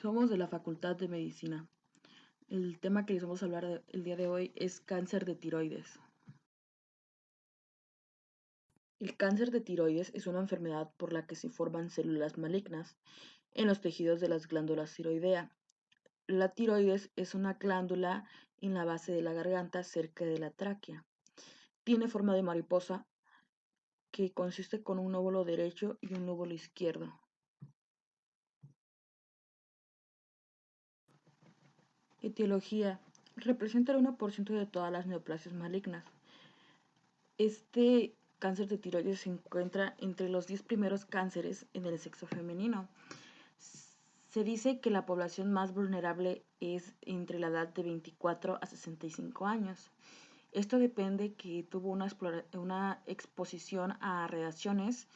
Somos de la Facultad de Medicina. El tema que les vamos a hablar el día de hoy es cáncer de tiroides. El cáncer de tiroides es una enfermedad por la que se forman células malignas en los tejidos de las glándulas tiroidea. La tiroides es una glándula en la base de la garganta cerca de la tráquea. Tiene forma de mariposa que consiste con un lóbulo derecho y un lóbulo izquierdo. Etiología. Representa el 1% de todas las neoplasias malignas. Este cáncer de tiroides se encuentra entre los 10 primeros cánceres en el sexo femenino. Se dice que la población más vulnerable es entre la edad de 24 a 65 años. Esto depende que tuvo una exposición a radiaciones,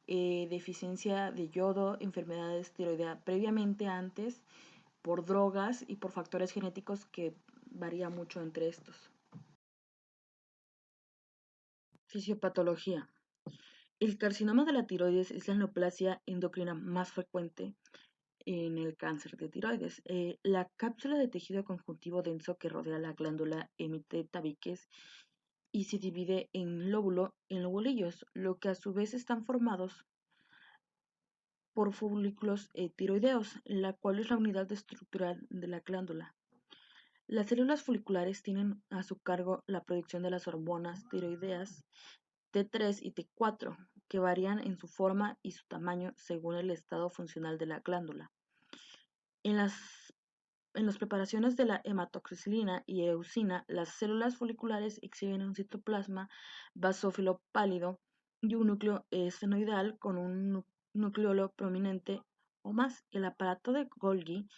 deficiencia de yodo, enfermedades tiroideas previamente antes, por drogas y por factores genéticos que varía mucho entre estos. Fisiopatología. El carcinoma de la tiroides es la neoplasia endocrina más frecuente en el cáncer de tiroides. La cápsula de tejido conjuntivo denso que rodea la glándula emite tabiques y se divide en lobulillos, lo que a su vez están formados por folículos tiroideos, la cual es la unidad estructural de la glándula. Las células foliculares tienen a su cargo la producción de las hormonas tiroideas T3 y T4, que varían en su forma y su tamaño según el estado funcional de la glándula. En las preparaciones de la hematoxicilina y eosina, las células foliculares exhiben un citoplasma basófilo pálido y un núcleo esfenoidal con un nucleolo prominente o más. El aparato de Golgi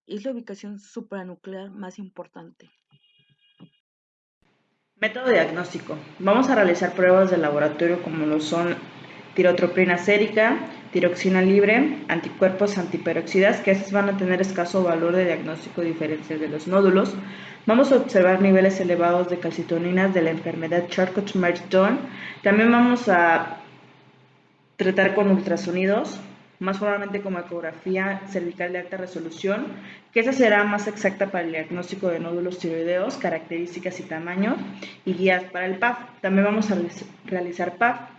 es la ubicación supranuclear más importante. Método diagnóstico. Vamos a realizar pruebas de laboratorio como lo son tirotropina sérica, tiroxina libre, anticuerpos antiperoxidas, que estos van a tener escaso valor de diagnóstico diferencial de los nódulos. Vamos a observar niveles elevados de calcitoninas de la enfermedad Charcot-Marie-Tooth. También vamos a tratar con ultrasonidos, más formalmente como ecografía cervical de alta resolución, que esa será más exacta para el diagnóstico de nódulos tiroideos, características y tamaño, y guías para el PAF. También vamos a realizar PAF,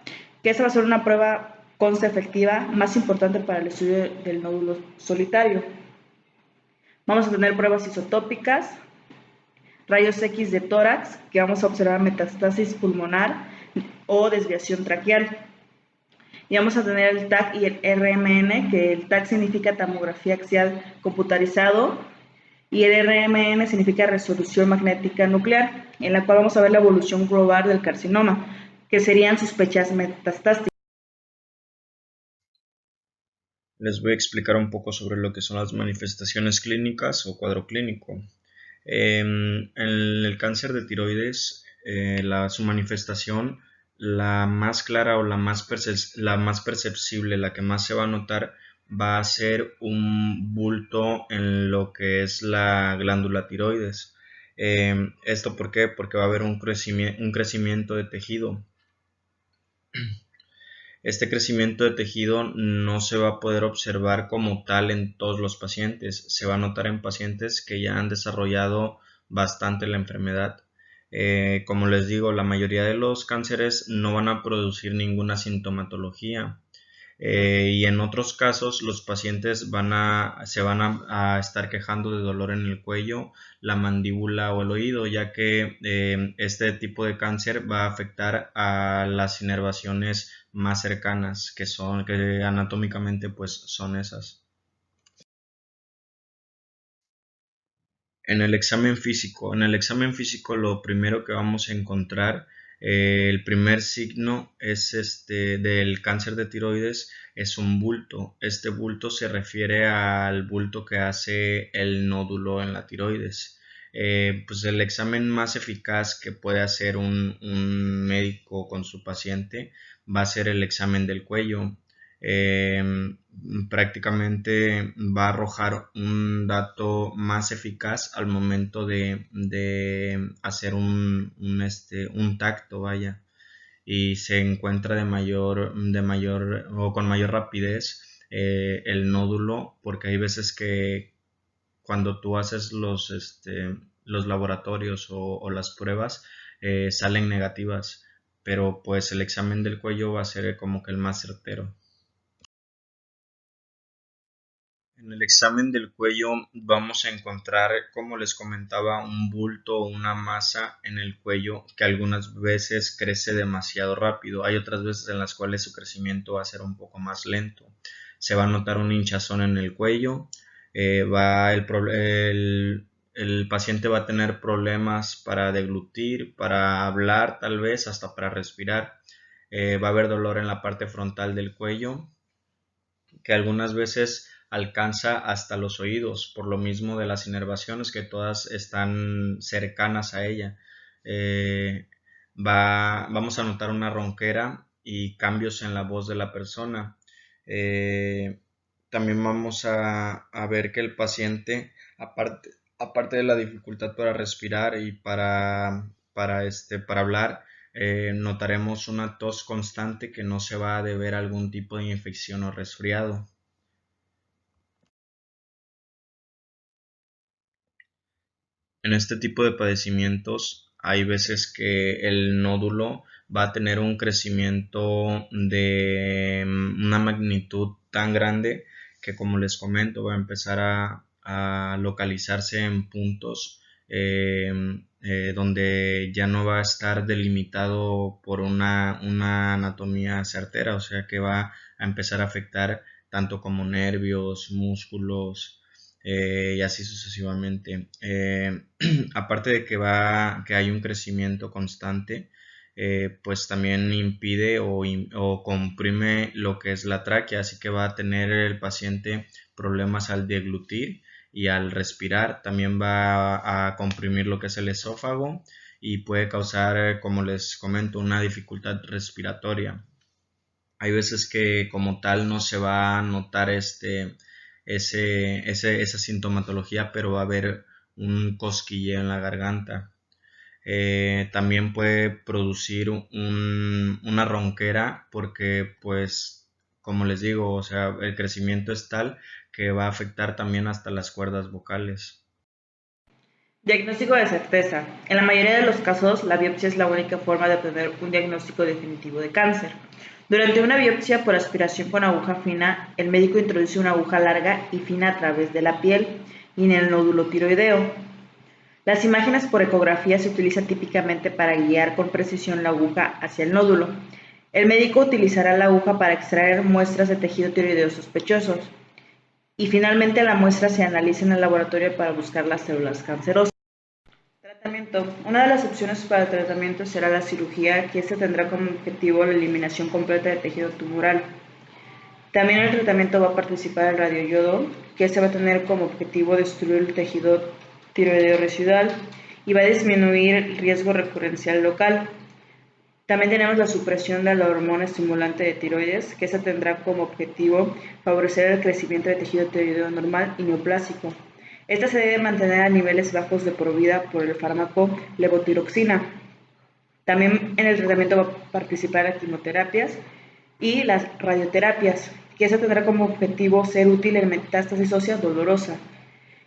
que esa va a ser una prueba coste efectiva más importante para el estudio del nódulo solitario. Vamos a tener pruebas isotópicas, rayos X de tórax, que vamos a observar metastasis pulmonar o desviación traqueal. Y vamos a tener el TAC y el RMN, que el TAC significa tomografía axial computarizado y el RMN significa resolución magnética nuclear, en la cual vamos a ver la evolución global del carcinoma, que serían sospechas metastáticas. Les voy a explicar un poco sobre lo que son las manifestaciones clínicas o cuadro clínico. En el cáncer de tiroides, su manifestación, la más clara o la más perceptible, la que más se va a notar, va a ser un bulto en lo que es la glándula tiroides. ¿Esto por qué? Porque va a haber un crecimiento de tejido. Este crecimiento de tejido no se va a poder observar como tal en todos los pacientes, se va a notar en pacientes que ya han desarrollado bastante la enfermedad. Como les digo, la mayoría de los cánceres no van a producir ninguna sintomatología. Y en otros casos los pacientes se van a estar quejando de dolor en el cuello, la mandíbula o el oído, ya que este tipo de cáncer va a afectar a las inervaciones más cercanas, que anatómicamente pues son esas. En el examen físico lo primero que vamos a encontrar, el primer signo es del cáncer de tiroides, es un bulto. Este bulto se refiere al bulto que hace el nódulo en la tiroides. Pues el examen más eficaz que puede hacer un médico con su paciente va a ser el examen del cuello. Prácticamente va a arrojar un dato más eficaz al momento de hacer un tacto, vaya, y se encuentra de mayor o con mayor rapidez el nódulo, porque hay veces cuando tú haces los laboratorios o las pruebas, salen negativas, pero pues el examen del cuello va a ser como que el más certero. En el examen del cuello vamos a encontrar, como les comentaba, un bulto o una masa en el cuello que algunas veces crece demasiado rápido. Hay otras veces en las cuales su crecimiento va a ser un poco más lento. Se va a notar un hinchazón en el cuello. El paciente va a tener problemas para deglutir, para hablar, tal vez hasta para respirar. Va a haber dolor en la parte frontal del cuello, que algunas veces alcanza hasta los oídos, por lo mismo de las inervaciones que todas están cercanas a ella. Eh, Vamos a notar una ronquera y cambios en la voz de la persona. Eh, También vamos a ver que el paciente, aparte de la dificultad para respirar y para hablar, notaremos una tos constante que no se va a deber a algún tipo de infección o resfriado. En este tipo de padecimientos hay veces que el nódulo va a tener un crecimiento de una magnitud tan grande que, como les comento, va a empezar a localizarse en puntos donde ya no va a estar delimitado por una anatomía certera, o sea que va a empezar a afectar tanto como nervios, músculos, y así sucesivamente. Aparte de que hay un crecimiento constante, pues también impide o comprime lo que es la tráquea, así que va a tener el paciente problemas al deglutir y al respirar. También va a comprimir lo que es el esófago y puede causar, como les comento, una dificultad respiratoria. Hay veces que como tal no se va a notar esa sintomatología, pero va a haber un cosquilleo en la garganta. También puede producir una ronquera porque, pues, como les digo, o sea, el crecimiento es tal que va a afectar también hasta las cuerdas vocales. Diagnóstico de certeza. En la mayoría de los casos, la biopsia es la única forma de obtener un diagnóstico definitivo de cáncer. Durante una biopsia por aspiración con aguja fina, el médico introduce una aguja larga y fina a través de la piel y en el nódulo tiroideo. Las imágenes por ecografía se utilizan típicamente para guiar con precisión la aguja hacia el nódulo. El médico utilizará la aguja para extraer muestras de tejido tiroideo sospechosos y finalmente la muestra se analiza en el laboratorio para buscar las células cancerosas. Tratamiento. Una de las opciones para el tratamiento será la cirugía, que esta tendrá como objetivo la eliminación completa de tejido tumoral. También en el tratamiento va a participar el radioyodo, que este va a tener como objetivo destruir el tejido tiroideo residual y va a disminuir el riesgo recurrencial local. También tenemos la supresión de la hormona estimulante de tiroides, que esta tendrá como objetivo favorecer el crecimiento de tejido tiroideo normal y neoplásico. Esta se debe mantener a niveles bajos de por vida por el fármaco levotiroxina. También en el tratamiento va a participar las quimioterapias y las radioterapias, que esa tendrá como objetivo ser útil en metástasis ósea dolorosa.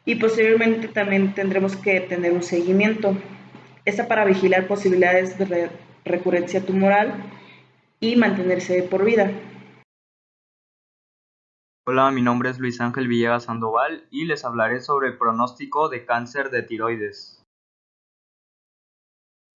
Y posteriormente también tendremos que tener un seguimiento. Esta para vigilar posibilidades de recurrencia tumoral y mantenerse de por vida. Hola, mi nombre es Luis Ángel Villegas Sandoval y les hablaré sobre el pronóstico de cáncer de tiroides.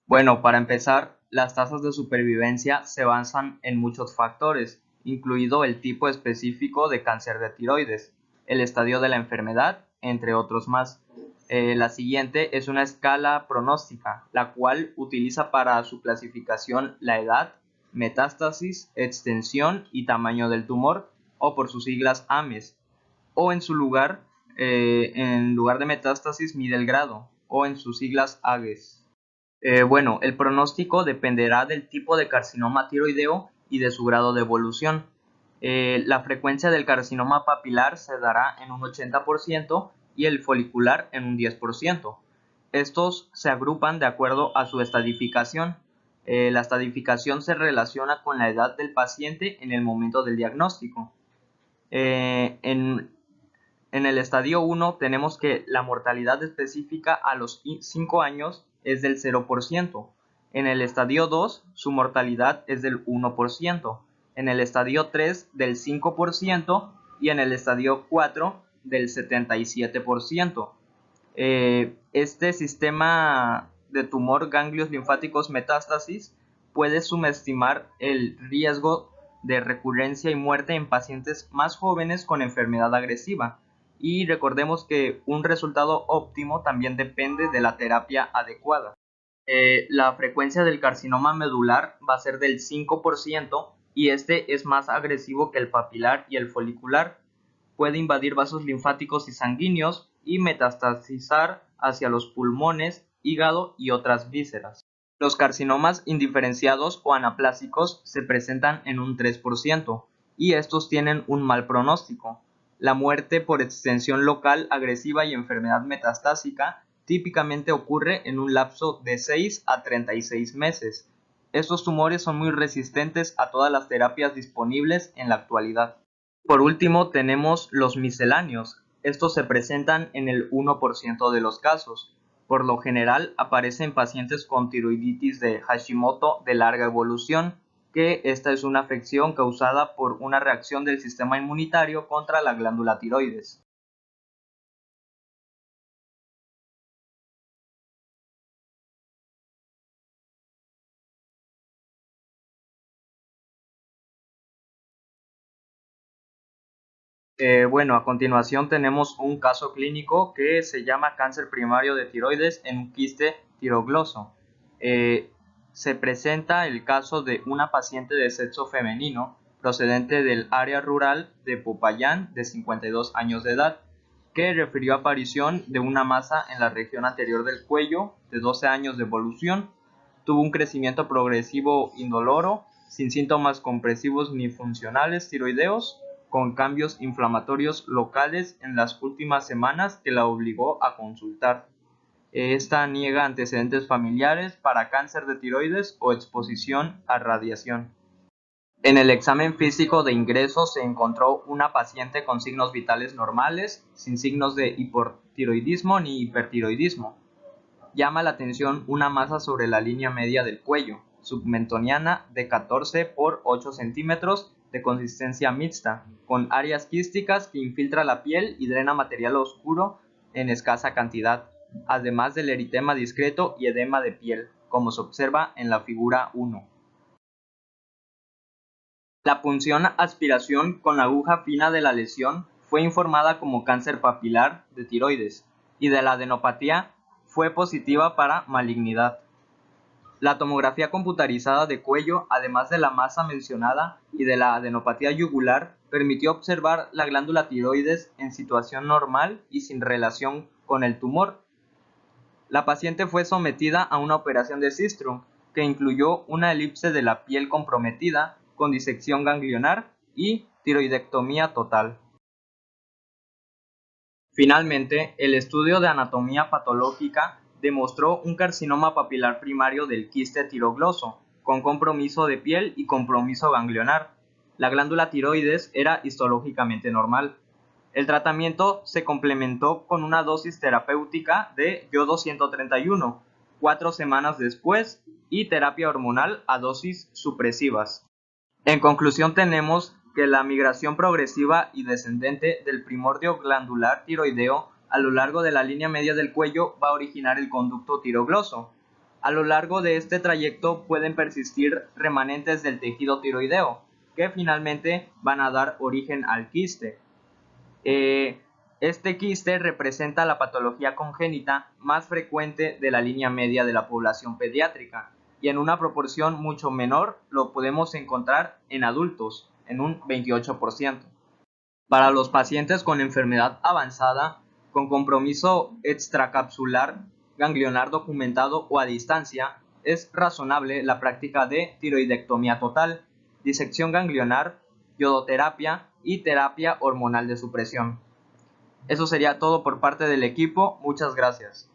Bueno, para empezar, las tasas de supervivencia se basan en muchos factores, incluido el tipo específico de cáncer de tiroides, el estadio de la enfermedad, entre otros más. La siguiente es una escala pronóstica, la cual utiliza para su clasificación la edad, metástasis, extensión y tamaño del tumor, o por sus siglas AMES, o en lugar de metástasis mide el grado, o en sus siglas AGES. Bueno, el pronóstico dependerá del tipo de carcinoma tiroideo y de su grado de evolución. La frecuencia del carcinoma papilar se dará en un 80% y el folicular en un 10%. Estos se agrupan de acuerdo a su estadificación. La estadificación se relaciona con la edad del paciente en el momento del diagnóstico. En En el estadio 1 tenemos que la mortalidad específica a los 5 años es del 0%. En el estadio 2 su mortalidad es del 1%. En el estadio 3 del 5% y en el estadio 4 del 77%. Este sistema de tumor ganglios linfáticos metástasis puede subestimar el riesgo de recurrencia y muerte en pacientes más jóvenes con enfermedad agresiva. Y recordemos que un resultado óptimo también depende de la terapia adecuada. La frecuencia del carcinoma medular va a ser del 5% y este es más agresivo que el papilar y el folicular. Puede invadir vasos linfáticos y sanguíneos y metastasizar hacia los pulmones, hígado y otras vísceras. Los carcinomas indiferenciados o anaplásicos se presentan en un 3% y estos tienen un mal pronóstico. La muerte por extensión local agresiva y enfermedad metastásica típicamente ocurre en un lapso de 6 a 36 meses. Estos tumores son muy resistentes a todas las terapias disponibles en la actualidad. Por último tenemos los misceláneos. Estos se presentan en el 1% de los casos. Por lo general aparecen pacientes con tiroiditis de Hashimoto de larga evolución, que esta es una afección causada por una reacción del sistema inmunitario contra la glándula tiroides. Bueno, a continuación tenemos un caso clínico que se llama cáncer primario de tiroides en un quiste tirogloso. Se presenta el caso de una paciente de sexo femenino procedente del área rural de Popayán de 52 años de edad, que refirió aparición de una masa en la región anterior del cuello de 12 años de evolución. Tuvo un crecimiento progresivo indoloro, sin síntomas compresivos ni funcionales tiroideos, con cambios inflamatorios locales en las últimas semanas que la obligó a consultar. Esta niega antecedentes familiares para cáncer de tiroides o exposición a radiación. En el examen físico de ingreso se encontró una paciente con signos vitales normales, sin signos de hipotiroidismo ni hipertiroidismo. Llama la atención una masa sobre la línea media del cuello, submentoniana de 14 por 8 centímetros, de consistencia mixta, con áreas quísticas que infiltra la piel y drena material oscuro en escasa cantidad, además del eritema discreto y edema de piel, como se observa en la figura 1. La punción aspiración con aguja fina de la lesión fue informada como cáncer papilar de tiroides y de la adenopatía fue positiva para malignidad. La tomografía computarizada de cuello, además de la masa mencionada y de la adenopatía yugular, permitió observar la glándula tiroides en situación normal y sin relación con el tumor. La paciente fue sometida a una operación de Sistrum, que incluyó una elipse de la piel comprometida con disección ganglionar y tiroidectomía total. Finalmente, el estudio de anatomía patológica demostró un carcinoma papilar primario del quiste tirogloso, con compromiso de piel y compromiso ganglionar. La glándula tiroides era histológicamente normal. El tratamiento se complementó con una dosis terapéutica de yodo 131, 4 semanas después, y terapia hormonal a dosis supresivas. En conclusión tenemos que la migración progresiva y descendente del primordio glandular tiroideo a lo largo de la línea media del cuello va a originar el conducto tirogloso. A lo largo de este trayecto pueden persistir remanentes del tejido tiroideo, que finalmente van a dar origen al quiste. Este quiste representa la patología congénita más frecuente de la línea media de la población pediátrica, y en una proporción mucho menor lo podemos encontrar en adultos, en un 28%. Para los pacientes con enfermedad avanzada, con compromiso extracapsular, ganglionar documentado o a distancia, es razonable la práctica de tiroidectomía total, disección ganglionar, yodoterapia y terapia hormonal de supresión. Eso sería todo por parte del equipo. Muchas gracias.